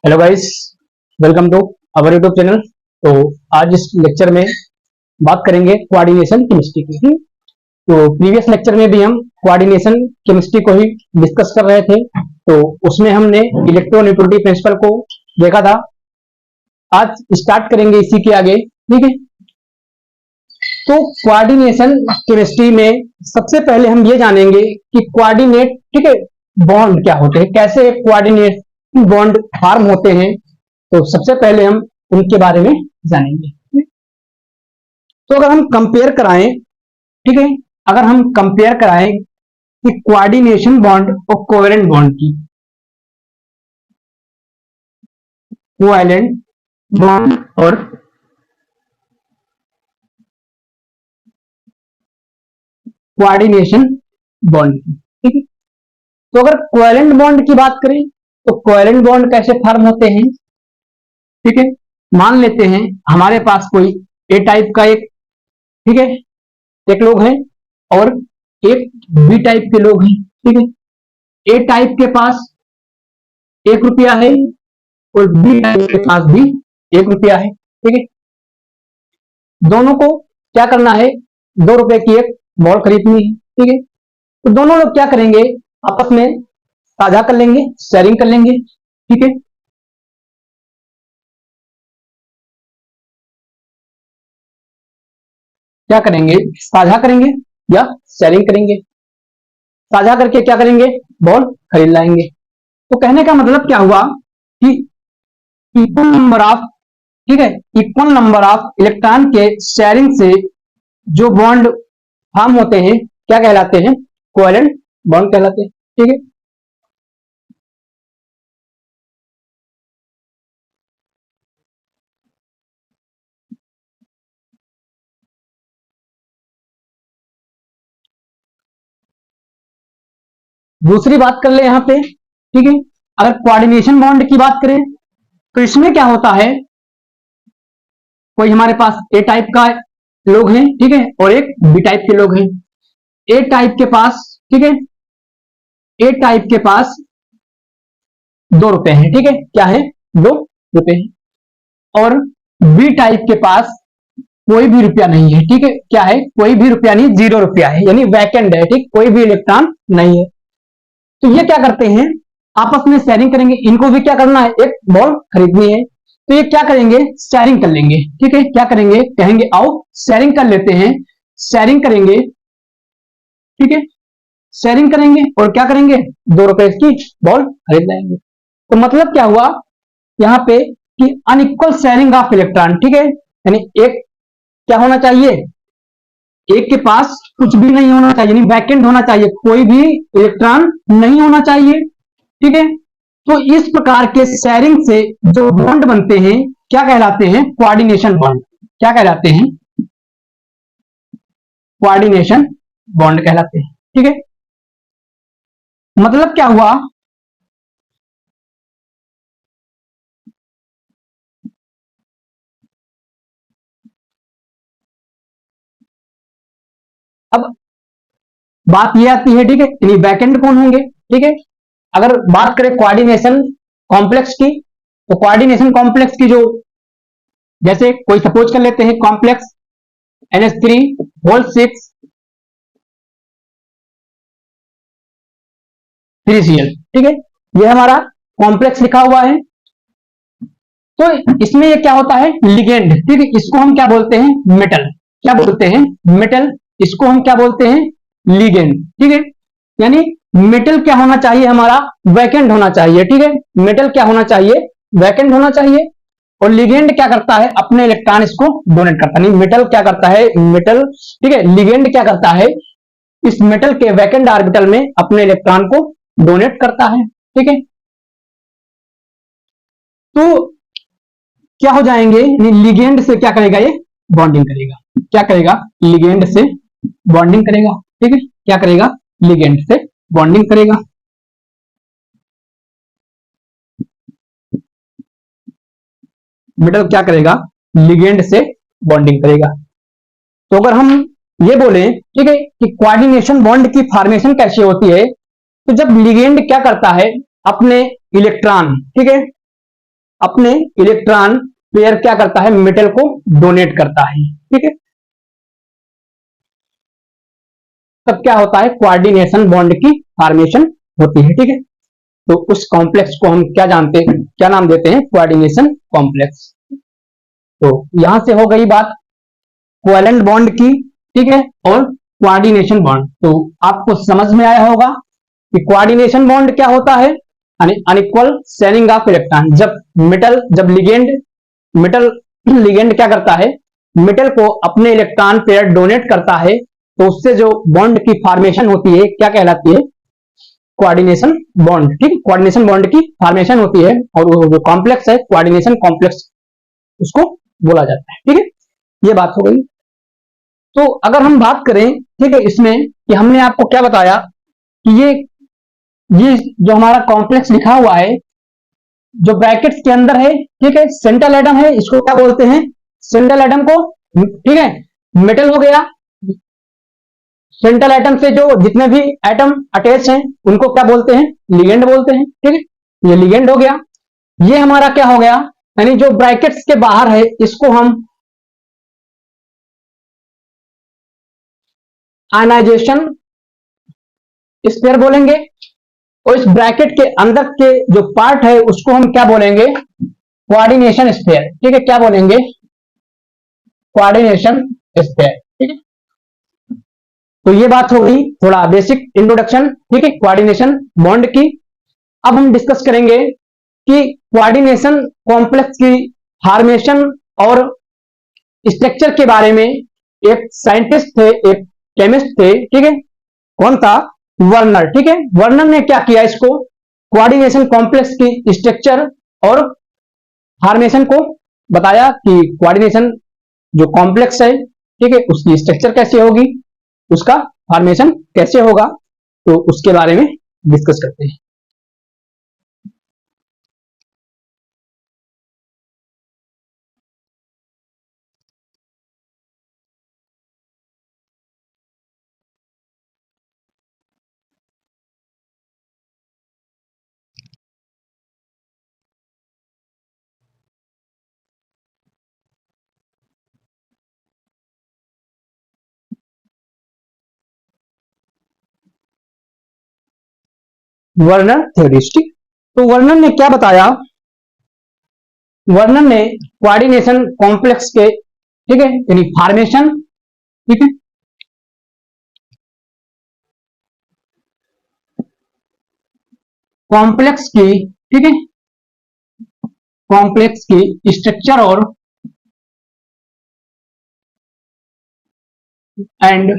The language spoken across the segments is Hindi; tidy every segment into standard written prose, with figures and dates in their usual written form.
Hello guys, welcome to our YouTube channel. तो आज इस लेक्चर में बात करेंगे कोऑर्डिनेशन केमिस्ट्री की। तो प्रीवियस लेक्चर में भी हम कोऑर्डिनेशन केमिस्ट्री को ही डिस्कस कर रहे थे। तो उसमें हमने इलेक्ट्रोन्यूट्रलिटी प्रिंसिपल को देखा था। आज स्टार्ट करेंगे इसी के आगे, ठीक है। तो कोऑर्डिनेशन केमिस्ट्री में सबसे पहले हम ये जानेंगे कि कोऑर्डिनेट, ठीक है, बॉन्ड क्या होते हैं, कैसे कोऑर्डिनेट बॉन्ड फॉर्म होते हैं। तो सबसे पहले हम उनके बारे में जानेंगे। तो अगर हम कंपेयर कराएं, ठीक है, अगर हम कंपेयर कराएं कि कोऑर्डिनेशन बॉन्ड और कोवेलेंट बॉन्ड की, कोवेलेंट बॉन्ड और कोऑर्डिनेशन बॉन्ड की, ठीक है। तो अगर कोवेलेंट बॉन्ड की बात करें तो कोवेलेंट बॉन्ड कैसे फॉर्म होते हैं, ठीक है। मान लेते हैं हमारे पास कोई ए टाइप का एक, ठीक है, एक लोग हैं और एक बी टाइप के लोग हैं, ठीक है। ए टाइप के पास 1 रुपया है और बी टाइप के पास भी 1 रुपया है, ठीक है। दोनों को क्या करना है, 2 रुपए की एक बॉल खरीदनी है, ठीक है। तो दोनों लोग क्या करेंगे, आपस में साझा कर लेंगे, शेयरिंग कर लेंगे, ठीक है। क्या करेंगे, साझा करेंगे या शेयरिंग करेंगे। साझा करके क्या करेंगे, बॉल खरीद लाएंगे। तो कहने का मतलब क्या हुआ कि इक्वल नंबर ऑफ, ठीक है, इक्वल नंबर ऑफ इलेक्ट्रॉन के शेयरिंग से जो बॉन्ड फॉर्म होते हैं क्या कहलाते हैं, कोवेलेंट बॉन्ड कहलाते हैं, ठीक है। दूसरी बात कर ले यहां पे, ठीक है। अगर कोऑर्डिनेशन बॉन्ड की बात करें तो इसमें क्या होता है, कोई हमारे पास ए टाइप का लोग हैं, ठीक है, और एक बी टाइप के लोग हैं। ए टाइप के पास, ठीक है, ए टाइप के पास 2 रुपए हैं, ठीक है, क्या है, 2 रुपए हैं। और बी टाइप के पास कोई भी रुपया नहीं है, ठीक है, क्या है, कोई भी रुपया नहीं, 0 रुपया है, यानी वैकेंट है, ठीक, कोई भी इलेक्ट्रॉन नहीं है। तो ये क्या करते हैं, आपस में शेयरिंग करेंगे। इनको भी क्या करना है, एक बॉल खरीदनी है। तो ये क्या करेंगे, शेयरिंग कर लेंगे, ठीक है। क्या करेंगे, कहेंगे आओ शेयरिंग कर लेते हैं, शेयरिंग करेंगे, ठीक है। शेयरिंग करेंगे और क्या करेंगे, 2 रुपए की बॉल खरीद लाएंगे। तो मतलब क्या हुआ यहाँ पे कि अनइक्वल शेयरिंग ऑफ इलेक्ट्रॉन, ठीक है, यानी एक क्या होना चाहिए, एक के पास कुछ भी नहीं होना चाहिए, यानी वैकेंट होना चाहिए, कोई भी इलेक्ट्रॉन नहीं होना चाहिए, ठीक है। तो इस प्रकार के शेयरिंग से जो बॉन्ड बनते हैं क्या कहलाते हैं, कोऑर्डिनेशन बॉन्ड। क्या कहलाते हैं, कोऑर्डिनेशन बॉन्ड कहलाते हैं, ठीक है। मतलब क्या हुआ, अब बात ये आती है, ठीक है, यानी वैकेंट कौन होंगे, ठीक है। अगर बात करें कोऑर्डिनेशन कॉम्प्लेक्स की, तो कोऑर्डिनेशन कॉम्प्लेक्स की जो, जैसे कोई सपोज कर लेते हैं कॉम्प्लेक्स NH3 होल 6 3Cl, ठीक है, ये हमारा कॉम्प्लेक्स लिखा हुआ है। तो इसमें ये क्या होता है, लिगेंड, ठीक है, इसको हम क्या बोलते हैं, मेटल। क्या बोलते हैं, मेटल। इसको हम क्या बोलते हैं, लिगेंड, ठीक है। यानी मेटल क्या होना चाहिए, हमारा वैकेंट होना चाहिए, ठीक है। मेटल क्या होना चाहिए, वैकेंट होना चाहिए। और लिगेंड क्या करता है, अपने इलेक्ट्रॉन इसको डोनेट करता है। नहीं, मेटल क्या करता है, मेटल, ठीक है, लिगेंड क्या करता है, इस मेटल के वैकेंट ऑर्बिटल में अपने इलेक्ट्रॉन को डोनेट करता है, ठीक है। तो क्या हो जाएंगे, लिगेंड से क्या करेगा, ये बॉन्डिंग करेगा। क्या करेगा, लिगेंड से बॉन्डिंग करेगा, ठीक है। क्या करेगा, लिगेंड से बॉन्डिंग करेगा। मेटल क्या करेगा, लिगेंड से बॉन्डिंग करेगा। तो अगर हम ये बोले, ठीक है, कि कोऑर्डिनेशन बॉन्ड की फॉर्मेशन कैसे होती है, तो जब लिगेंड क्या करता है, अपने इलेक्ट्रॉन, ठीक है, अपने इलेक्ट्रॉन पेयर क्या करता है, मेटल को डोनेट करता है, ठीक है। तब क्या होता है, कोऑर्डिनेशन बॉन्ड की फॉर्मेशन होती है, ठीक है। तो उस कॉम्प्लेक्स को हम क्या जानते हैं, क्या नाम देते हैं, कोऑर्डिनेशन कॉम्प्लेक्स। तो यहां से हो गई बात कोवैलेंट बॉन्ड की, ठीक है, और कोऑर्डिनेशन बॉन्ड। तो आपको समझ में आया होगा कि कोऑर्डिनेशन बॉन्ड क्या होता है, यानी अनइक्वल शेयरिंग ऑफ इलेक्ट्रॉन। जब मेटल लिगेंड क्या करता है, मेटल को अपने इलेक्ट्रॉन पेयर डोनेट करता है, तो उससे जो बॉन्ड की फॉर्मेशन होती है क्या कहलाती है, कोऑर्डिनेशन बॉन्ड, ठीक है। कोऑर्डिनेशन बॉन्ड की फॉर्मेशन होती है, और वो जो कॉम्प्लेक्स है कोऑर्डिनेशन कॉम्प्लेक्स उसको बोला जाता है, ठीक है। ये बात हो गई। तो अगर हम बात करें, ठीक है, इसमें कि हमने आपको क्या बताया कि ये जो हमारा कॉम्प्लेक्स लिखा हुआ है, जो ब्रैकेट्स के अंदर है, ठीक है, सेंट्रल एटम है, इसको क्या बोलते हैं, सेंट्रल एटम को, ठीक है। मेटल हो गया, सेंट्रल एटम से जो जितने भी एटम अटैच हैं उनको क्या बोलते हैं, लिगेंड बोलते हैं, ठीक है। ये लिगेंड हो गया। ये हमारा क्या हो गया, यानी जो ब्रैकेट्स के बाहर है इसको हम आयनाइजेशन स्पेयर बोलेंगे, और इस ब्रैकेट के अंदर के जो पार्ट है उसको हम क्या बोलेंगे, कोऑर्डिनेशन स्पेयर, ठीक है। क्या बोलेंगे, कोऑर्डिनेशन स्पेयर, ठीक है। तो ये बात हो गई थोड़ा बेसिक इंट्रोडक्शन, ठीक है, कोऑर्डिनेशन बॉन्ड की। अब हम डिस्कस करेंगे कि कोऑर्डिनेशन कॉम्प्लेक्स की फॉर्मेशन और स्ट्रक्चर के बारे में। एक साइंटिस्ट थे, एक केमिस्ट थे, ठीक है, कौन था, वर्नर, ठीक है। वर्नर ने क्या किया, इसको कोऑर्डिनेशन कॉम्प्लेक्स की स्ट्रक्चर और फॉर्मेशन को बताया कि कोऑर्डिनेशन जो कॉम्प्लेक्स है, ठीक है, उसकी स्ट्रक्चर कैसे होगी, उसका फॉर्मेशन कैसे होगा, तो उसके बारे में डिस्कस करते हैं। वर्नर थ्योरिस्टिक। तो वर्नर ने क्या बताया, वर्नर ने कोऑर्डिनेशन कॉम्प्लेक्स के, ठीक है, यानी फॉर्मेशन, ठीक है, कॉम्प्लेक्स की, ठीक है, कॉम्प्लेक्स की स्ट्रक्चर और एंड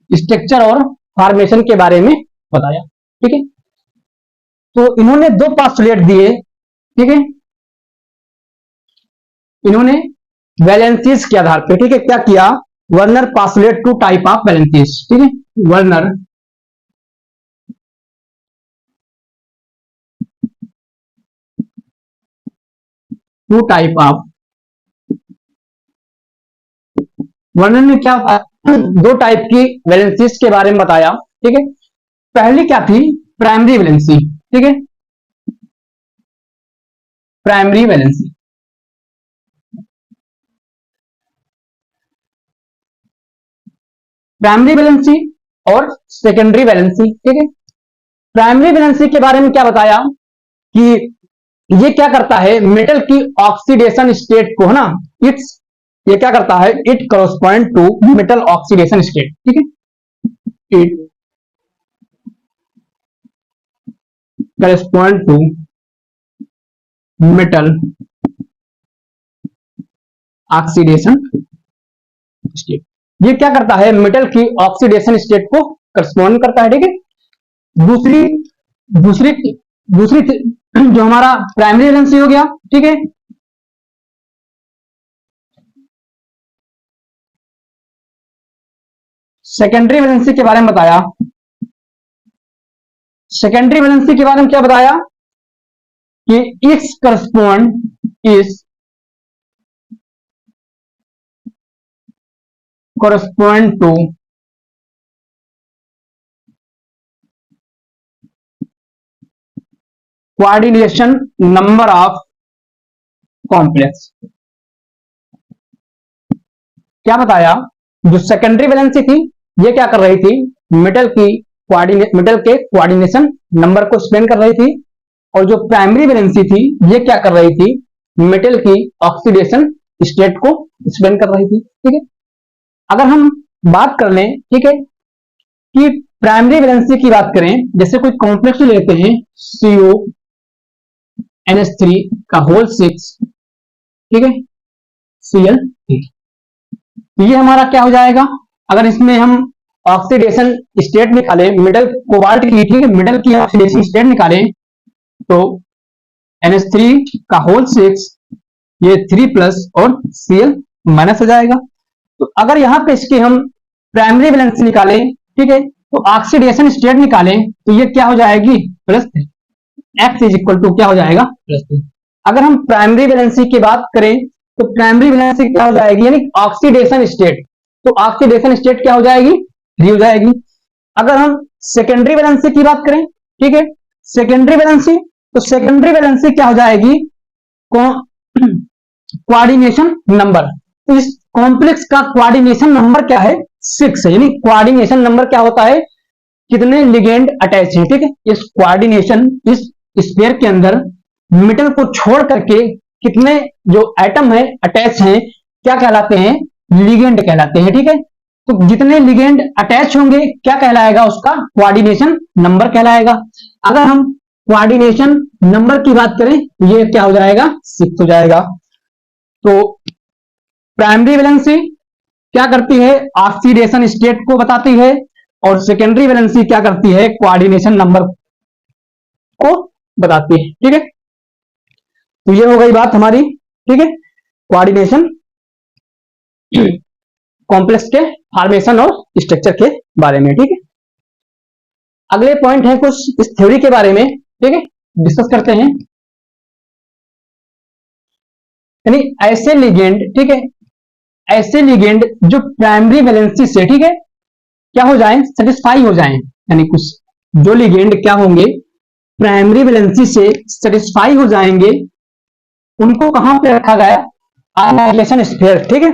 स्ट्रक्चर और फॉर्मेशन के बारे में बताया, ठीक है। तो इन्होंने दो पास्टुलेट दिए, ठीक है, इन्होंने वैलेंसीज के आधार पर, ठीक है, क्या किया, Werner postulate two type of valencies, ठीक है। Werner two type of, Werner ने क्या दो टाइप की वैलेंसीज के बारे में बताया, ठीक है। पहली क्या थी, प्राइमरी वैलेंसी, ठीक है, प्राइमरी वैलेंसी, प्राइमरी वैलेंसी और सेकेंडरी वैलेंसी, ठीक है। प्राइमरी वैलेंसी के बारे में क्या बताया कि ये क्या करता है, मेटल की ऑक्सीडेशन स्टेट को, है ना, इट्स, ये क्या करता है, it correspond to metal oxidation state, ठीक है, it correspond to metal oxidation state. ये क्या करता है, मेटल की ऑक्सीडेशन स्टेट को करस्पॉन्ड करता है, ठीक है। दूसरी दूसरी दूसरी जो हमारा प्राइमरी वैलेंसी हो गया, ठीक है। सेकेंडरी वैलेंसी के बारे में बताया, सेकेंडरी वैलेंसी के बारे में क्या बताया कि it's correspond is correspond to coordination number of complex. क्या बताया, जो सेकेंडरी वैलेंसी थी ये क्या कर रही थी, मेटल के कोऑर्डिनेशन नंबर को एक्सप्लेन कर रही थी, और जो प्राइमरी वैलेंसी थी ये क्या कर रही थी, मेटल की ऑक्सीडेशन स्टेट को एक्सप्लेन कर रही थी। ठीक है, अगर हम बात कर लें, ठीक है, कि प्राइमरी वैलेंसी की बात करें, जैसे कोई कॉम्प्लेक्स लेते हैं CO NH3 का होल 6, ठीक है, Cl3, तो ये हमारा क्या हो जाएगा, अगर इसमें हम ऑक्सीडेशन स्टेट निकालें मेटल कोबाल्ट की, ठीक है, मेटल की ऑक्सीडेशन स्टेट निकालें तो NH3 का होल 6 ये 3+ और Cl- हो जाएगा। तो अगर यहाँ पे इसके हम प्राइमरी वैलेंसी निकालें, ठीक है, तो ऑक्सीडेशन स्टेट निकालें तो ये क्या हो जाएगी, +3, X इज इक्वल टू क्या हो जाएगा, +3। अगर हम प्राइमरी वैलेंसी की बात करें तो प्राइमरी वैलेंसी क्या हो जाएगी, यानी ऑक्सीडेशन स्टेट, तो ऑक्सीडेशन स्टेट क्या हो जाएगी, 3 हो जाएगी। अगर हम सेकेंडरी वैलेंसी की बात करें, ठीक है, सेकेंडरी वैलेंसी, तो सेकेंडरी वैलेंसी क्या हो जाएगी, कोऑर्डिनेशन नंबर, तो इस कॉम्प्लेक्स का कोऑर्डिनेशन नंबर क्या है, 6 है, यानी कोऑर्डिनेशन नंबर क्या होता है, कितने लिगेंड अटैच हैं। ठीक है, इस कोऑर्डिनेशन, इस स्फीयर के अंदर मेटल को छोड़ करके कितने जो एटम है अटैच हैं, क्या कहलाते हैं, लिगेंड कहलाते हैं। ठीक है, तो जितने लिगेंड अटैच होंगे क्या कहलाएगा, उसका कोऑर्डिनेशन नंबर कहलाएगा। अगर हम कोऑर्डिनेशन नंबर की बात करें ये क्या हो जाएगा, 6 हो जाएगा। तो प्राइमरी वैलेंसी क्या करती है, ऑक्सीडेशन स्टेट को बताती है, और सेकेंडरी वैलेंसी क्या करती है, कोऑर्डिनेशन नंबर को बताती है। ठीक है, तो ये हो गई बात हमारी, ठीक है, कोऑर्डिनेशन कॉम्प्लेक्स के फॉर्मेशन और स्ट्रक्चर के बारे में। ठीक है, अगले पॉइंट है कुछ इस थ्योरी के बारे में, ठीक है, डिस्कस करते हैं। यानी ऐसे लिगेंड, ठीक है, ऐसे लिगेंड जो प्राइमरी वैलेंसी से, ठीक है, क्या हो जाए, सेटिस्फाई हो जाए, यानी कुछ जो लिगेंड क्या होंगे, प्राइमरी वैलेंसी से सेटिस्फाई हो जाएंगे, उनको कहां पे रखा गया, आयनाइजेशन स्फीयर। ठीक है,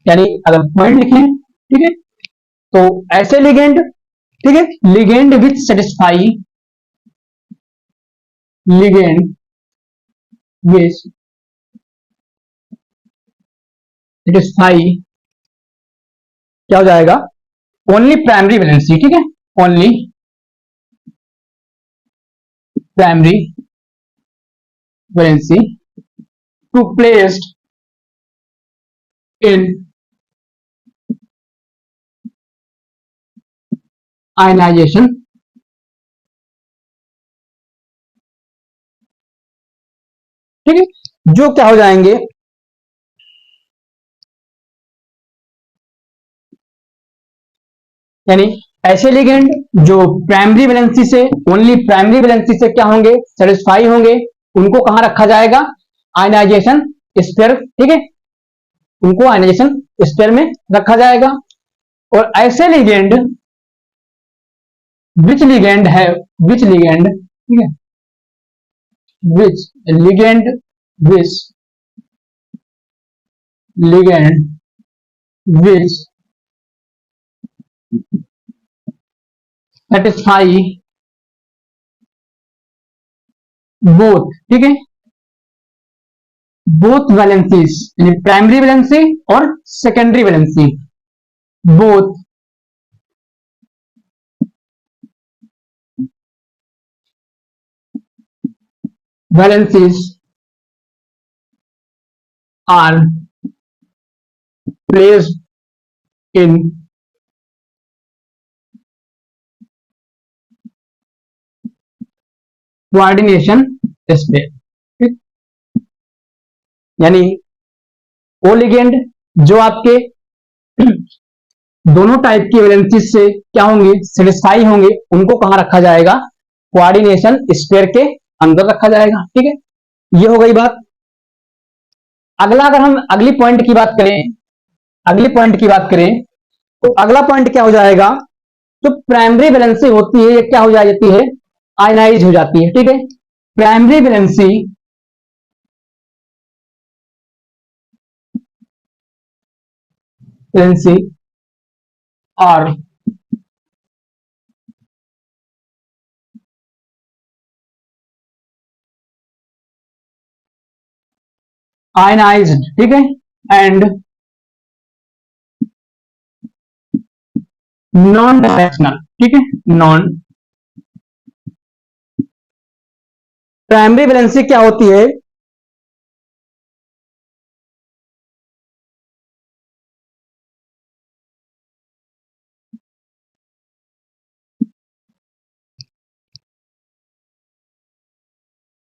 यानी अगर पॉइंट लिखें, ठीक है, तो ऐसे लिगेंड, ठीक है, ligand which satisfy, ligand which satisfy क्या हो जाएगा, ओनली प्राइमरी वैलेंसी। ठीक है, only primary valency to placed in ionisation, ठीक है, जो क्या हो जाएंगे, यानी ऐसे लिगेंड जो प्राइमरी वैलेंसी से, ओनली प्राइमरी वैलेंसी से क्या होंगे, सेटिस्फाई होंगे, उनको कहां रखा जाएगा, आयनाइजेशन स्फीयर। ठीक है, उनको आयनाइजेशन स्फीयर में रखा जाएगा। और ऐसे लिगेंड, विच लिगेंड है, विच लिगेंड, ठीक है, which ligand, which ligand which satisfy both, ठीक है, बोथ वैलेंसीज, यानी प्राइमरी वैलेंसी और secondary valency, both valencies are placed in coordination sphere. यानी वो लिगेंड जो आपके दोनों टाइप की वैलेंसी से क्या होंगे, सेटिस्फाई होंगे, उनको कहां रखा जाएगा, कोऑर्डिनेशन स्फीयर के अंदर रखा जाएगा। ठीक है, ये हो गई बात। अगला अगर हम अगली पॉइंट की बात करें, अगली पॉइंट की बात करें तो अगला पॉइंट क्या हो जाएगा, जो प्राइमरी वैलेंसी होती है ये क्या हो जाती है, आयनाइज हो जाती है। ठीक है, प्राइमरी वैलेंसी आर आयनाइज्ड, ठीक है, एंड नॉन डायरेक्शनल, ठीक है, नॉन प्राइमरी वैलेंसी क्या होती है?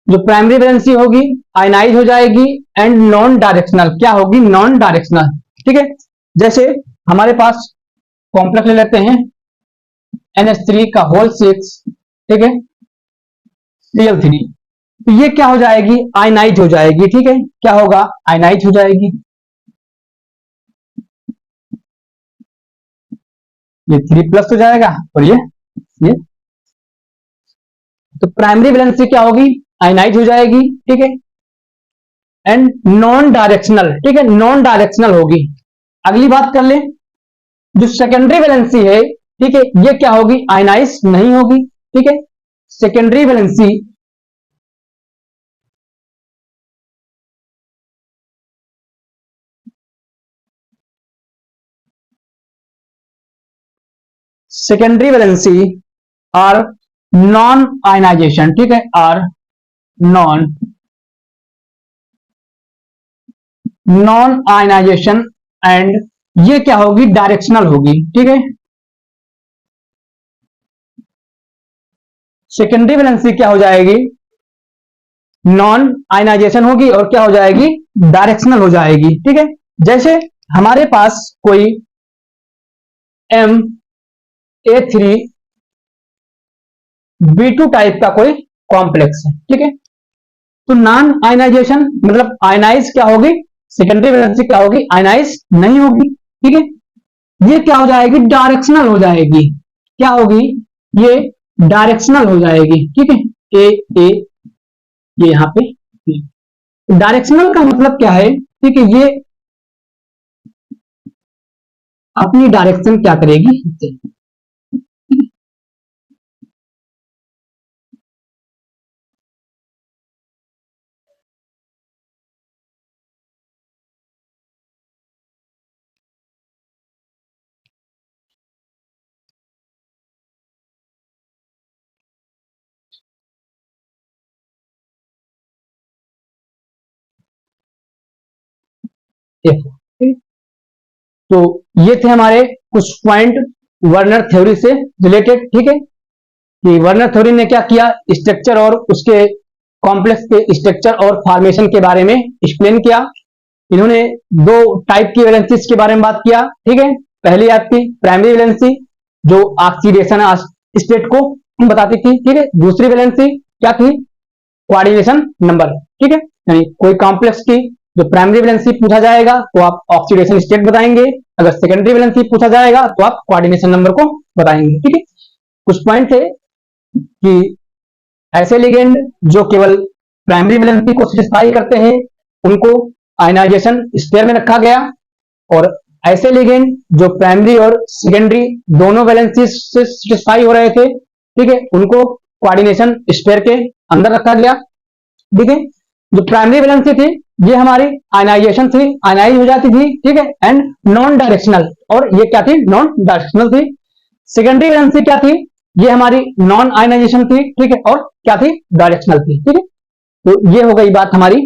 जो प्राइमरी वैलेंसी होगी आयनाइज हो जाएगी एंड नॉन डायरेक्शनल, क्या होगी? नॉन डायरेक्शनल, ठीक है। जैसे हमारे पास कॉम्प्लेक्स ले लेते हैं NH3 का होल 6, ठीक है, Cl3, तो ये क्या हो जाएगी? आयनाइज हो जाएगी, ठीक है, क्या होगा? आयनाइज हो जाएगी। ये 3+ हो जाएगा और ये तो प्राइमरी वैलेंसी क्या होगी? आयनाइज हो जाएगी, ठीक है, एंड नॉन डायरेक्शनल, ठीक है, नॉन डायरेक्शनल होगी। अगली बात कर ले, जो सेकेंडरी वैलेंसी है, ठीक है, ये क्या होगी? आयनाइज नहीं होगी, ठीक है। Secondary valency secondary valency are non ionisation, ठीक है, are non non ionisation and ये क्या होगी? डायरेक्शनल होगी, ठीक है। सेकेंडरी वैलेंसी क्या हो जाएगी? नॉन आयनाइजेशन होगी और क्या हो जाएगी? डायरेक्शनल हो जाएगी, ठीक है। जैसे हमारे पास कोई Ma3B2 टाइप का कोई कॉम्प्लेक्स है, ठीक है, तो नॉन आयनाइजेशन मतलब आयनाइज क्या होगी? सेकेंडरी वैलेंसी क्या होगी? आयनाइज नहीं होगी, ठीक है। ये क्या हो जाएगी? डायरेक्शनल हो जाएगी, क्या होगी? ये डायरेक्शनल हो जाएगी, ठीक है, ए ये यहाँ पे डायरेक्शनल का मतलब क्या है? ठीक है, ये अपनी डायरेक्शन क्या करेगी? तो ये थे हमारे कुछ पॉइंट वर्नर थ्योरी से रिलेटेड, ठीक है, कि वर्नर थ्योरी ने क्या किया? स्ट्रक्चर और उसके कॉम्प्लेक्स के स्ट्रक्चर और फॉर्मेशन के बारे में एक्सप्लेन किया। इन्होंने दो टाइप की वैलेंसीज के बारे में बात किया, ठीक है। पहली आपकी प्राइमरी वैलेंसी जो ऑक्सीडेशन स्टेट को बताती थी, ठीक है। दूसरी वैलेंसी क्या थी? कोऑर्डिनेशन नंबर, ठीक है, यानी कोई कॉम्प्लेक्स की जो प्राइमरी वैलेंसी पूछा जाएगा तो आप ऑक्सीडेशन स्टेट बताएंगे, अगर सेकेंडरी वैलेंसी पूछा जाएगा तो आप कोऑर्डिनेशन नंबर को बताएंगे, ठीक है। कुछ पॉइंट थे कि ऐसे लिगेंड जो केवल प्राइमरी वैलेंसी को सेटिस्फाई करते हैं उनको आयनाइजेशन स्टेयर में रखा गया, और ऐसे लिगेंड जो प्राइमरी और सेकेंडरी दोनों वैलेंसी से सेटिस्फाई हो रहे थे, ठीक है, उनको कोऑर्डिनेशन स्टेयर के अंदर रखा गया, ठीक है। जो प्राइमरी वैलेंसी थी ये हमारी आयनाइजेशन थी, आयनाइज हो जाती थी, ठीक है, एंड नॉन डायरेक्शनल, और ये क्या थी? नॉन डायरेक्शनल थी। सेकेंडरी वैलेंसी क्या थी? ये हमारी नॉन आयनाइजेशन थी, ठीक है, और क्या थी? डायरेक्शनल थी, ठीक है। तो ये हो गई बात हमारी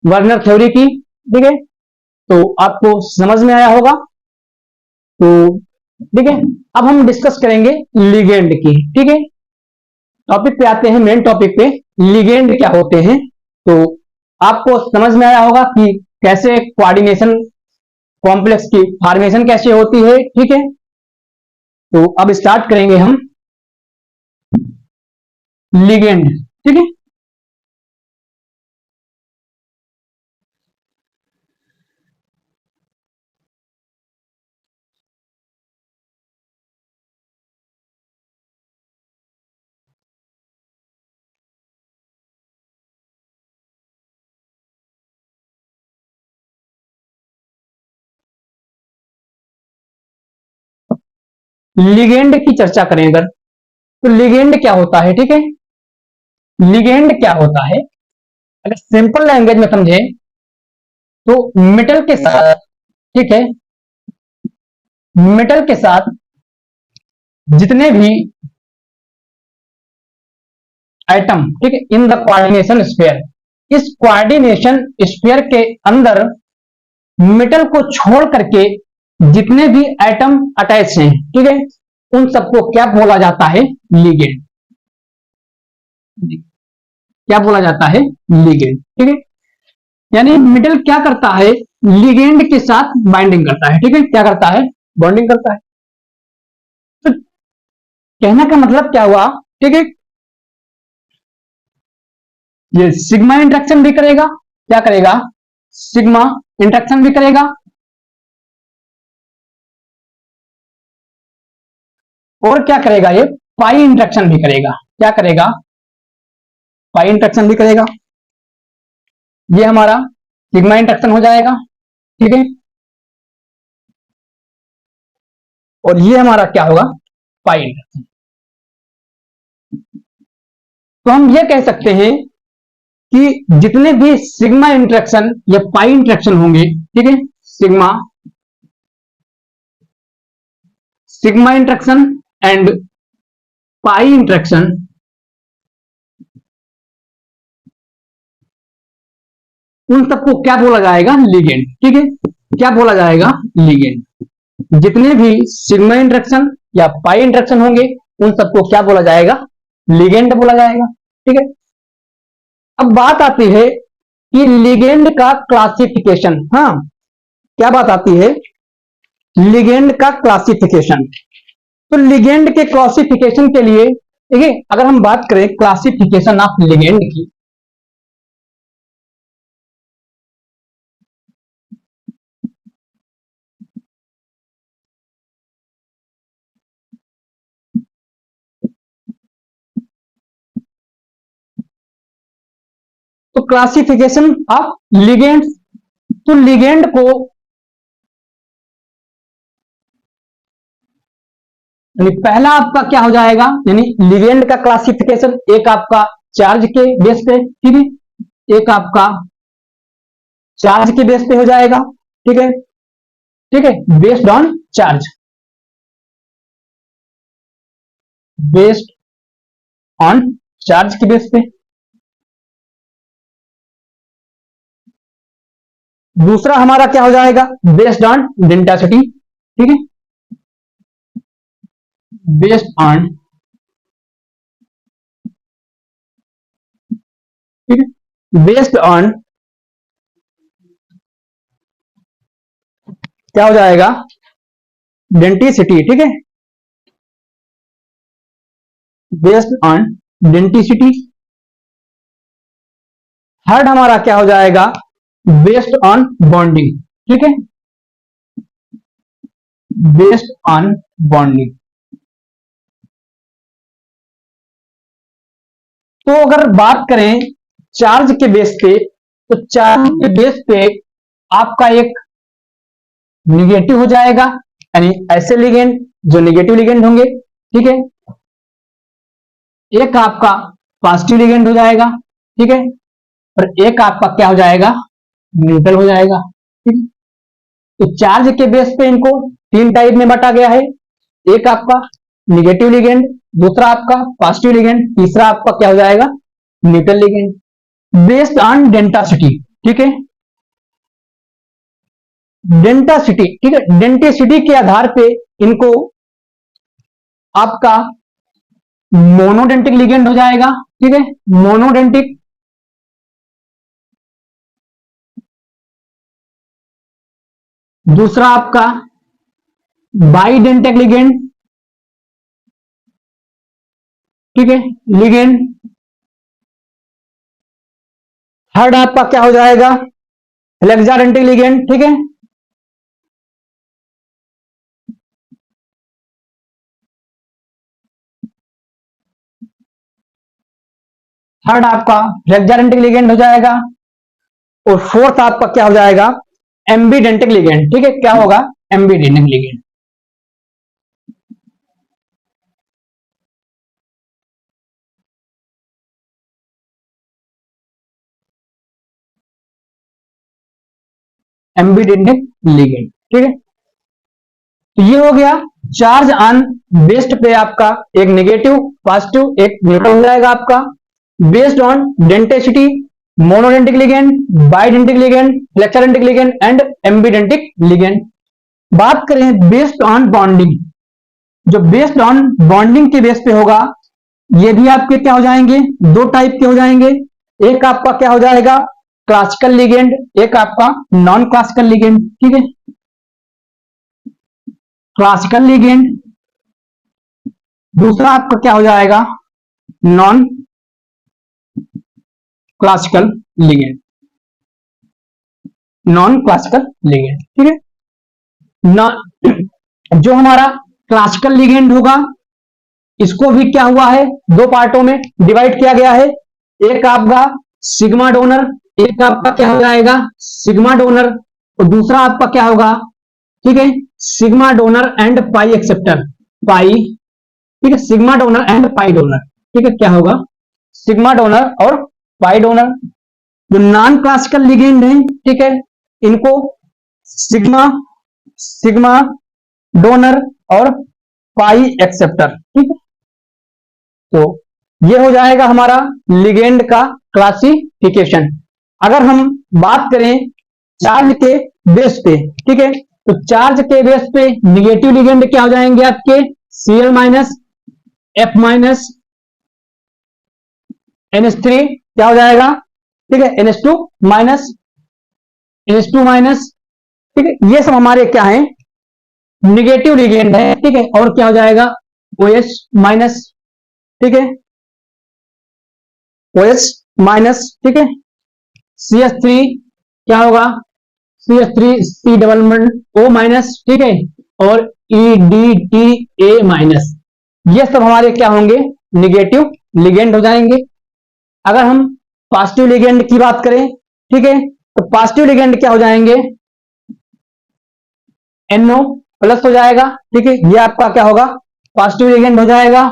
वर्नर थ्योरी की, ठीक है, तो आपको समझ में आया होगा। तो ठीक है, अब हम डिस्कस करेंगे लिगेंड की, ठीक है। टॉपिक पे आते हैं, मेन टॉपिक पे, लिगेंड क्या होते हैं। तो आपको समझ में आया होगा कि कैसे कोऑर्डिनेशन कॉम्प्लेक्स की फॉर्मेशन कैसे होती है, ठीक है। तो अब स्टार्ट करेंगे हम लिगेंड, ठीक है। लिगेंड की चर्चा करें अगर, तो लिगेंड क्या होता है, ठीक है। लिगेंड क्या होता है, अगर सिंपल लैंग्वेज में समझे तो मेटल के साथ, ठीक है, मेटल के साथ जितने भी एटम, ठीक है, इन द कोऑर्डिनेशन स्फीयर, इस कोऑर्डिनेशन स्फीयर के अंदर मेटल को छोड़ करके जितने भी एटम अटैच हैं, ठीक है, उन सबको क्या बोला जाता है, लिगेंड। क्या बोला जाता है, लिगेंड, ठीक है। यानी मेटल क्या करता है, लिगेंड के साथ बाइंडिंग करता है, ठीक है, क्या करता है, बॉन्डिंग करता है। तो कहने का मतलब क्या हुआ, ठीक है, ये सिग्मा इंट्रैक्शन भी करेगा, क्या करेगा, सिग्मा इंट्रैक्शन भी करेगा, और क्या करेगा, ये पाई इंट्रैक्शन भी करेगा, क्या करेगा, पाई इंट्रैक्शन भी करेगा। ये हमारा सिग्मा इंट्रैक्शन हो जाएगा, ठीक है, और ये हमारा क्या होगा, पाई इंट्रैक्शन। तो हम ये कह सकते हैं कि जितने भी सिग्मा इंट्रैक्शन या पाई इंट्रैक्शन होंगे, ठीक है, sigma sigma interaction and pi interaction, उन सबको क्या बोला जाएगा, लिगेंड, ठीक है, क्या बोला जाएगा, लिगेंड। जितने भी सिग्मा इंट्रैक्शन या पाई इंट्रैक्शन होंगे उन सबको क्या बोला जाएगा, लिगेंड बोला जाएगा, ठीक है। अब बात आती है कि लिगेंड का क्लासिफिकेशन, हाँ, क्या बात आती है, लिगेंड का क्लासिफिकेशन। तो लिगेंड के क्लासिफिकेशन के लिए देखिए, अगर हम बात करें क्लासिफिकेशन ऑफ लिगेंड की, तो क्लासिफिकेशन ऑफ लिगेंड, तो लिगेंड को यानी पहला आपका क्या हो जाएगा, यानी लिगेंड का क्लासिफिकेशन, एक आपका चार्ज के बेस पे, ठीक है, एक आपका चार्ज के बेस पे हो जाएगा, ठीक है, ठीक है, based on charge, based on charge के बेस पे। दूसरा हमारा क्या हो जाएगा, बेस्ड ऑन डेंसिटी, ठीक है, बेस्ड ऑन, ठीक है, बेस्ड ऑन क्या हो जाएगा, डेंसिटी, ठीक है, बेस्ड ऑन डेंसिटी। थर्ड हमारा क्या हो जाएगा, बेस्ड ऑन बॉन्डिंग, ठीक है, बेस्ड ऑन बॉन्डिंग। तो अगर बात करें चार्ज के बेस पे, तो चार्ज के बेस पे आपका एक निगेटिव हो जाएगा, यानी ऐसे लिगेंड जो निगेटिव लिगेंड होंगे, ठीक है, एक आपका पॉजिटिव लिगेंड हो जाएगा, ठीक है, और एक आपका क्या हो जाएगा, न्यूट्रल हो जाएगा, ठीक है। तो चार्ज के बेस पे इनको तीन टाइप में बांटा गया है, एक आपका निगेटिव लिगेंड, दूसरा आपका पॉजिटिव लिगेंड, तीसरा आपका क्या हो जाएगा, neutral ligand. Based on density, ठीक है, डेंसिटी, ठीक है, डेंसिटी के आधार पे इनको आपका मोनोडेंटिक लिगेंड हो जाएगा, ठीक है, मोनोडेंटिक। दूसरा आपका बाइडेंटिक लिगेंड, ठीक है, लिगेंड। थर्ड आपका क्या हो जाएगा, हेक्साडेंटिक लिगेंड, ठीक है। थर्ड आपका हेक्साडेंटिक लिगेंड हो जाएगा, और फोर्थ आपका क्या हो जाएगा, एम्बीडेंटिक लिगेंड, ठीक है, क्या होगा, एम्बीडेंटिक लिगेंड। एम्बिडेंटिक लिगेंड। ठीक है, तो ये हो गया चार्ज ऑन बेस्ड पे आपका एक नेगेटिव, पॉजिटिव, एक न्यूट्रल हो जाएगा आपका। Based on denticity, monodentate ligand, bidentate ligand, flexidentate ligand and ambidentate ligand. बात करें बेस्ड ऑन बॉन्डिंग, जो बेस्ड ऑन बॉन्डिंग के बेस पे होगा, ये भी आपके क्या हो जाएंगे, दो टाइप के हो जाएंगे। एक आपका क्या हो जाएगा, क्लासिकल लिगेंड, एक आपका नॉन क्लासिकल लिगेंड। ठीक है, क्लासिकल लिगेंड, दूसरा आपका क्या हो जाएगा, non classical ligand, non classical ligand. ठीक है, जो हमारा क्लासिकल लिगेंड होगा, इसको भी क्या हुआ है, दो पार्टों में डिवाइड किया गया है। एक आपका सिग्मा डोनर, एक आपका क्या हो जाएगा, सिग्मा डोनर, और दूसरा आपका क्या होगा, ठीक है, sigma donor and pi acceptor, pi. ठीक है, sigma donor and pi donor. ठीक है, क्या होगा, सिग्मा डोनर और पाई डोनर। जो नॉन क्लासिकल लिगेंड है, ठीक है, इनको सिग्मा, सिग्मा डोनर और पाई एक्सेप्टर। ठीक है, तो ये हो जाएगा हमारा लिगेंड का क्लासिफिकेशन। अगर हम बात करें चार्ज के बेस पे, ठीक है, तो चार्ज के बेस पे निगेटिव लिगेंड क्या हो जाएंगे आपके, Cl minus, F minus, NH3 क्या हो जाएगा, ठीक है, NH2 माइनस, NH2 माइनस। ठीक है, ये सब हमारे क्या है, निगेटिव लिगेंड है। ठीक है, और क्या हो जाएगा, OH माइनस। ठीक है, OH माइनस। ठीक है, CH3 क्या होगा, CH3 C double O minus. ठीक है, और EDTA माइनस। ये सब हमारे क्या होंगे, निगेटिव लिगेंड हो जाएंगे। अगर हम पॉजिटिव लिगेंड की बात करें, ठीक है, तो पॉजिटिव लिगेंड क्या हो जाएंगे, NO प्लस हो जाएगा। ठीक है, ये आपका क्या होगा, पॉजिटिव लिगेंड हो जाएगा।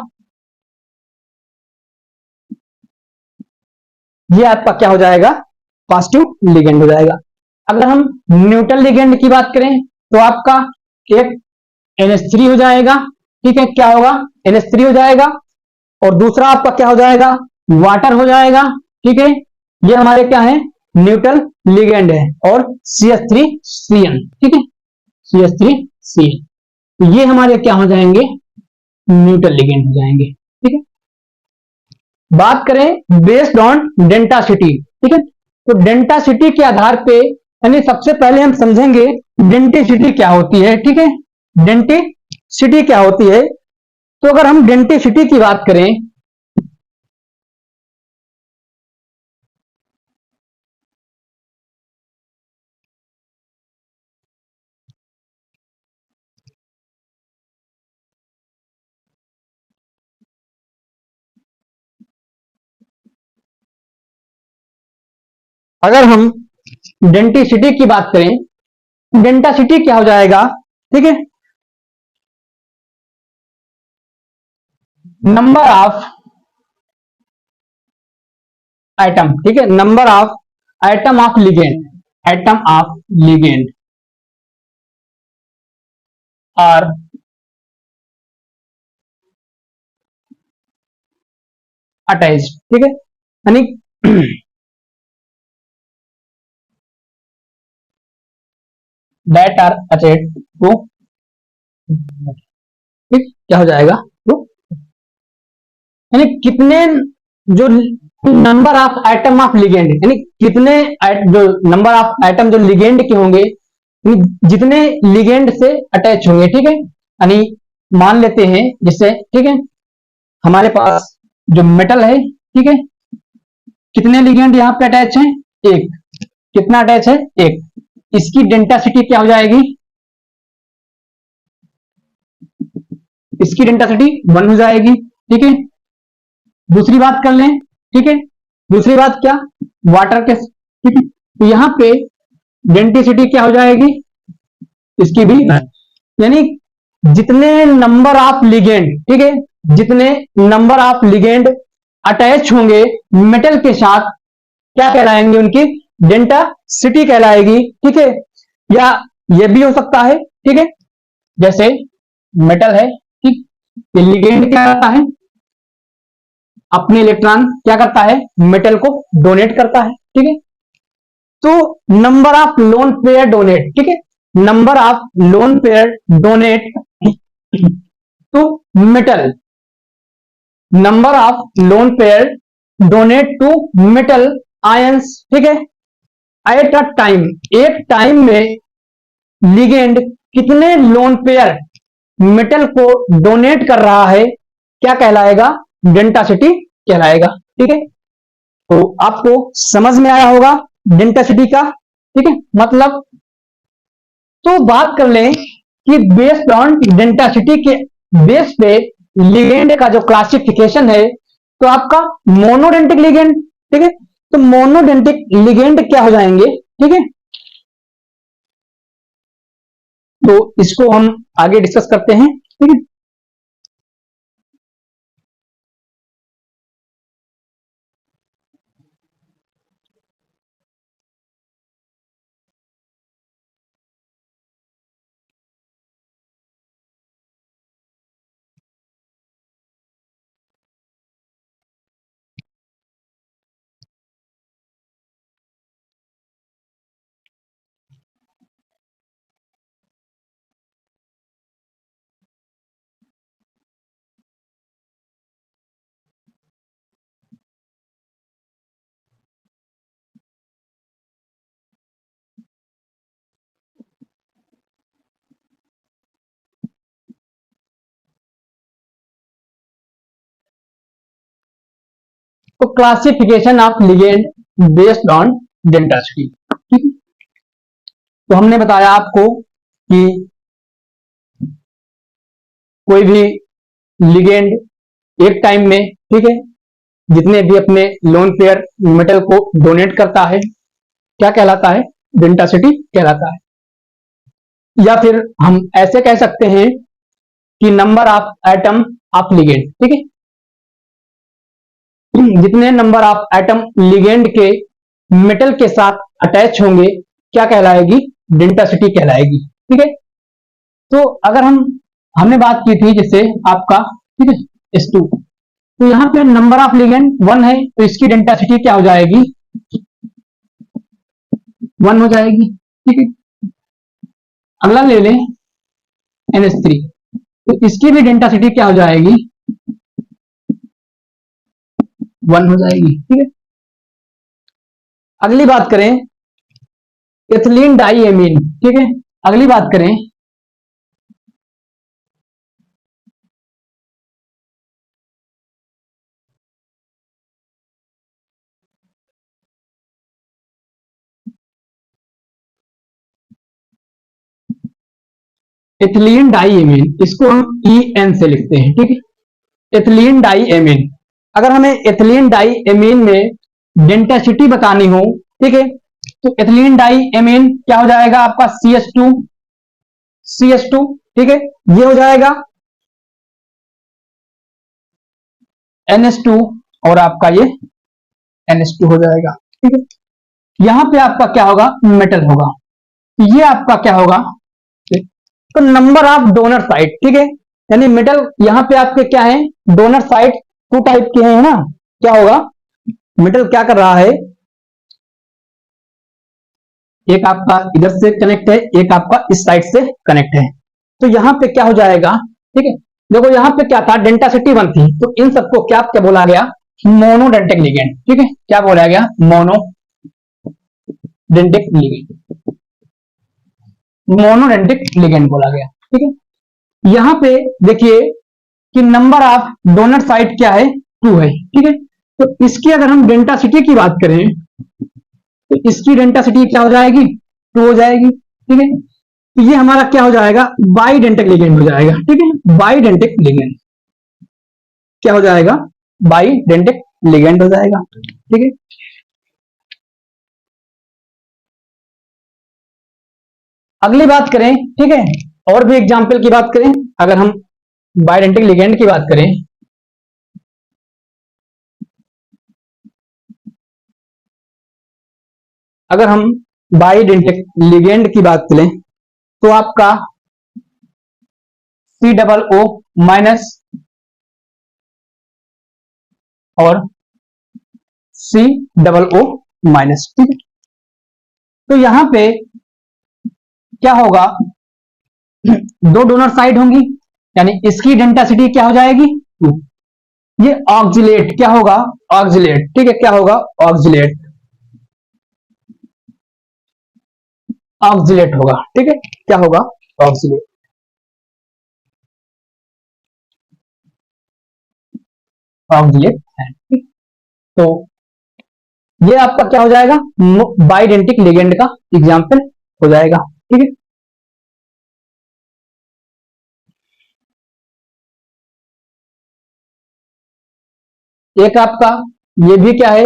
ये आपका क्या हो जाएगा, पॉजिटिव लिगेंड हो जाएगा। अगर हम न्यूट्रल लिगेंड की बात करें, तो आपका एक NH3 हो जाएगा। ठीक है, क्या होगा, NH3 हो जाएगा, और दूसरा आपका क्या हो जाएगा, वाटर हो जाएगा। ठीक है, ये हमारे क्या है, न्यूट्रल लिगेंड है, और CH3Cn। ठीक है, CH3Cn, तो ये हमारे क्या हो जाएंगे, न्यूट्रल लिगेंड हो जाएंगे। ठीक है, बात करें बेस्ड ऑन डेंटासिटी। ठीक है, तो डेंटासिटी के आधार पे, यानी सबसे पहले हम समझेंगे डेंटिसिटी क्या होती है। ठीक है, डेंटिसिटी क्या होती है, तो अगर हम डेंटिसिटी की बात करें, अगर हम डेंटिसिटी की बात करें, डेंटासिटी क्या हो जाएगा, ठीक है, नंबर ऑफ एटम। ठीक है, number of atom of ligand, atom of ligand are attached. ठीक है, यानी दैट आर अटैच्ड टू, ठीक, क्या हो जाएगा, तो यानी कितने, जो number of atom of ligand, यानी कितने जो नंबर ऑफ एटम जो लिगेंड के होंगे, जितने लिगेंड से अटैच होंगे। ठीक है, यानी मान लेते हैं जिससे, ठीक है, हमारे पास जो मेटल है, ठीक है, कितने लिगेंड यहां पे अटैच है, एक, कितना अटैच है, एक, इसकी डेंटासिटी क्या हो जाएगी, इसकी डेंटासिटी 1 हो जाएगी। ठीक है, दूसरी बात कर लें, ठीक है, दूसरी बात क्या, वाटर के, ठीक है, तो यहां पे डेंटिसिटी क्या हो जाएगी, इसकी भी, यानी जितने नंबर ऑफ लिगेंड, ठीक है, जितने नंबर ऑफ लिगेंड अटैच होंगे मेटल के साथ, क्या कहलाएंगे, उनकी डेंटासिटी कहलाएगी। ठीक है, या ये भी हो सकता है, ठीक है, जैसे मेटल है, ठीक, ये लिगेंड क्या करता है, अपने इलेक्ट्रॉन क्या करता है, मेटल को डोनेट करता है, ठीक है। तो number of lone pair donate, ठीक है, number of lone pair donate to metal, number of lone pair donate to metal ions, ठीक है, एट अ टाइम, एक टाइम में लिगेंड कितने लोन पेयर मेटल को डोनेट कर रहा है, क्या कहलाएगा, डेंटासिटी कहलाएगा, ठीक है। तो आपको समझ में आया होगा डेंटासिटी का, ठीक है, मतलब। तो बात कर लें कि बेस्ड ऑन डेंटासिटी के बेस पे लिगेंड का जो क्लासिफिकेशन है, तो आपका मोनोडेंटिक लिगेंड, ठीक है, तो मोनोडेंटिक लिगेंड क्या हो जाएंगे, ठीक है। तो इसको हम आगे डिस्कस करते हैं, ठीक है। तो classification of ligand based on denticity, ठीक है। तो हमने बताया आपको कि कोई भी लिगेंड एक टाइम में, ठीक है, जितने भी अपने लोन पेयर मेटल को डोनेट करता है, क्या कहलाता है, डेंटासिटी कहलाता है। या फिर हम ऐसे कह सकते हैं कि number of atom of ligand, ठीक है, जितने नंबर ऑफ एटम लिगेंड के मेटल के साथ अटैच होंगे, क्या कहलाएगी, डेंटासिटी कहलाएगी, ठीक है। तो अगर हमने बात की थी जैसे आपका, ठीक है, S2, तो यहां पे नंबर ऑफ लिगेंड 1 है, तो इसकी डेंटासिटी क्या हो जाएगी, 1 हो जाएगी, ठीक है। अगला ले लें NH3, तो इसकी भी डेंटासिटी क्या हो जाएगी, 1 हो जाएगी, ठीक है। अगली बात करें एथिलीन डाई एमीन, ठीक है, अगली बात करें एथिलीन डाई एमीन, इसको हम EN से लिखते हैं, ठीक है, एथिलीन डाई एमीन। अगर हमें एथिलीन डाई एमीन में डेंटासिटी बतानी हो, ठीक है, तो एथिलीन डाई एमीन क्या हो जाएगा आपका, CH2, ठीक है, ये हो जाएगा NH2, और आपका ये NH2 हो जाएगा, ठीक है। यहां पे आपका क्या होगा, मेटल होगा, ये आपका क्या होगा, तो नंबर ऑफ डोनर साइट, ठीक है, यानी मेटल यहां पे आपके क्या है, डोनर साइट 2 टाइप के हैं ना, क्या होगा, मेटल क्या कर रहा है, एक आपका इधर से कनेक्ट है, एक आपका इस साइड से कनेक्ट है, तो यहां पे क्या हो जाएगा, ठीक है। देखो यहां पे क्या था, डेंटासिटी 1 थी, तो इन सबको क्या बोला गया, मोनोडेंटिक लिगेंड, ठीक है, क्या बोला गया, लिगेंड, मोनोडेंटिक लिगेंड बोला गया, ठीक है। यहां पे देखिए कि नंबर ऑफ डोनर साइट क्या है, 2 है, ठीक है। तो इसकी अगर हम डेंटासिटी की बात करें, तो इसकी डेंटासिटी क्या हो जाएगी, 2 हो जाएगी, ठीक है। तो ये हमारा क्या हो जाएगा, बाइडेंटिक लिगेंड हो जाएगा, ठीक है, बाइडेंटिक लिगेंड क्या हो जाएगा, बाइडेंटिक लिगेंड हो जाएगा, ठीक है। अगली बात करें, ठीक है, और भी एग्जाम्पल की बात करें, अगर हम बाइडेंटिक लिगेंड की बात करें, अगर हम बाइडेंटिक लिगेंड की बात करें तो आपका COO माइनस और COO माइनस, ठीक है। तो यहां पे क्या होगा, दो डोनर साइड होंगी, यानी इसकी डेंसिटी क्या हो जाएगी, ये ऑक्जिलेट क्या होगा, ऑक्जिलेट, ठीक है, क्या होगा, ऑक्जिलेट, ऑक्जिलेट होगा, ठीक है, क्या होगा, ऑक्जिलेट, ऑक्जिलेट है, ठीक। तो ये आपका क्या हो जाएगा, बाइडेंटिक लिगेंड का एग्जाम्पल हो जाएगा, ठीक है। एक आपका ये भी क्या है,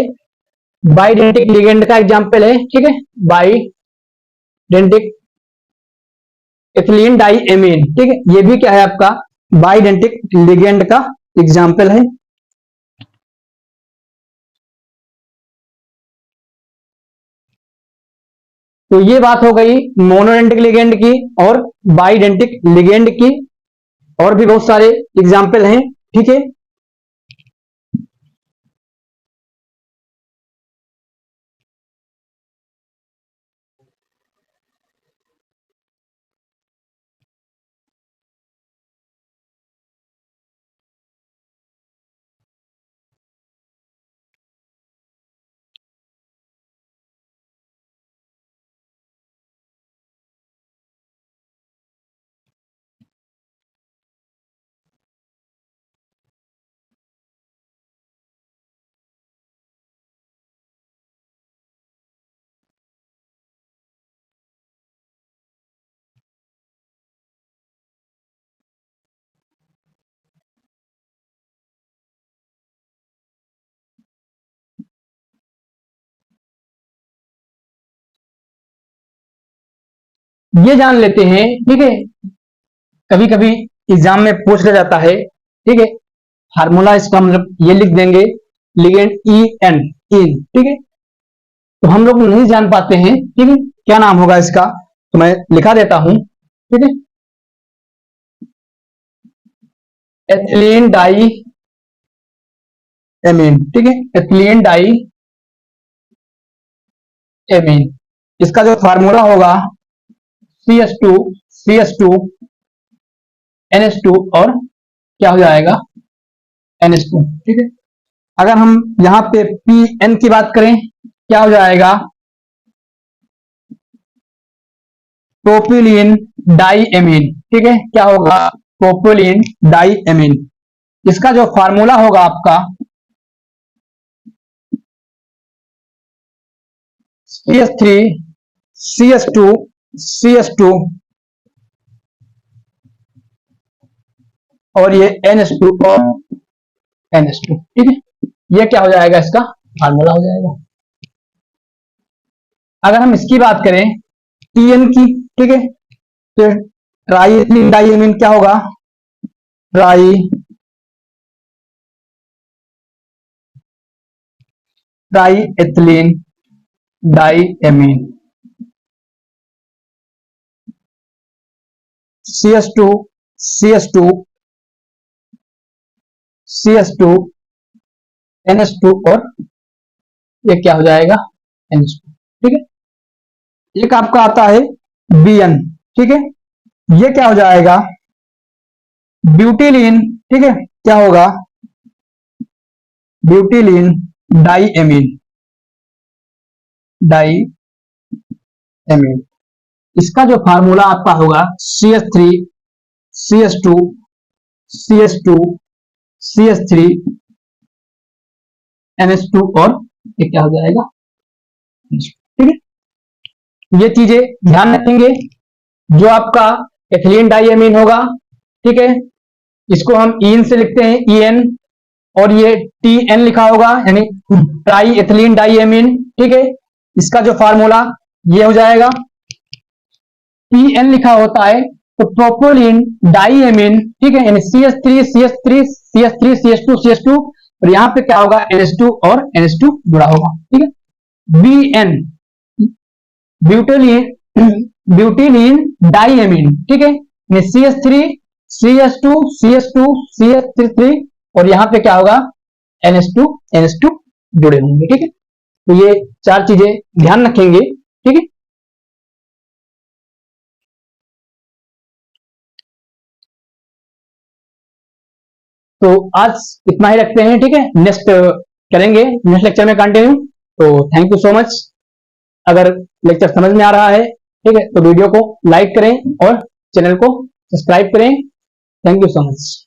बाइडेंटिक लिगेंड का एग्जाम्पल है, ठीक है, बाइडेंटिक एथिलीन डाई एमीन, ठीक है, ये भी क्या है आपका बाइडेंटिक लिगेंड का एग्जाम्पल है। तो ये बात हो गई मोनोडेंटिक लिगेंड की और बाइडेंटिक लिगेंड की, और भी बहुत सारे एग्जाम्पल हैं, ठीक है। ये जान लेते हैं, ठीक है, कभी कभी एग्जाम में पूछ लिया जाता है, ठीक है, फार्मूला इसका मतलब ये लिख देंगे, लिगेंड EN, इन, ठीक है। तो हम लोग नहीं जान पाते हैं, ठीक है, क्या नाम होगा इसका, तो मैं लिखा देता हूं, ठीक है, एथिलीन डाई एमीन, ठीक है, एथिलीन डाई एमीन, इसका जो फार्मूला होगा CS2 NH2 और क्या हो जाएगा NH2, ठीक है। अगर हम यहां पे PN की बात करें क्या हो जाएगा, प्रोपिलीन डाई एमीन, ठीक है, क्या होगा, प्रोपिलीन डाई एमीन, इसका जो फार्मूला होगा आपका CS3 CS2 और ये NH2 और NH2, ठीक है, ये क्या हो जाएगा, इसका फार्मूला हो जाएगा। अगर हम इसकी बात करें TN की, ठीक है, तो ट्राई एथिलीन डाई एमीन क्या होगा, try ethylene die amine, CS2 NH2 और ये क्या हो जाएगा NH2, ठीक है। एक आपका आता है BN, ठीक है, ये क्या हो जाएगा, ब्यूटिलीन, ठीक है, क्या होगा, ब्यूटिलीन डाई एमीन, इसका जो फार्मूला आपका होगा CS3 CS3 NH2 और ये क्या हो जाएगा, ठीक है। ये चीजें ध्यान रखेंगे, जो आपका एथिलीन डाई एमीन होगा, ठीक है, इसको हम इन से लिखते हैं EN, और ये TN लिखा होगा, यानी ट्राई एथिलीन डाई एमीन, ठीक है, इसका जो फार्मूला ये हो जाएगा, PN लिखा होता है तो प्रोपोलिन डाई एमीन, ठीक है, यानी CS2 और यहां पे क्या होगा NH2 और NH2 जुड़ा होगा, ठीक है। BN ब्यूटेलिन ब्यूटिलीन डाइएमीन, ठीक है, CH3 CH2 CH2 CH3 और यहां पे क्या होगा NH2 जुड़े होंगे, ठीक है। तो ये चार चीजें ध्यान रखेंगे, ठीक है। तो आज इतना ही रखते हैं, ठीक है, नेक्स्ट करेंगे नेक्स्ट लेक्चर में कंटिन्यू। तो थैंक यू सो मच। अगर लेक्चर समझ में आ रहा है, ठीक है, तो वीडियो को लाइक करें और चैनल को सब्सक्राइब करें। Thank you so much.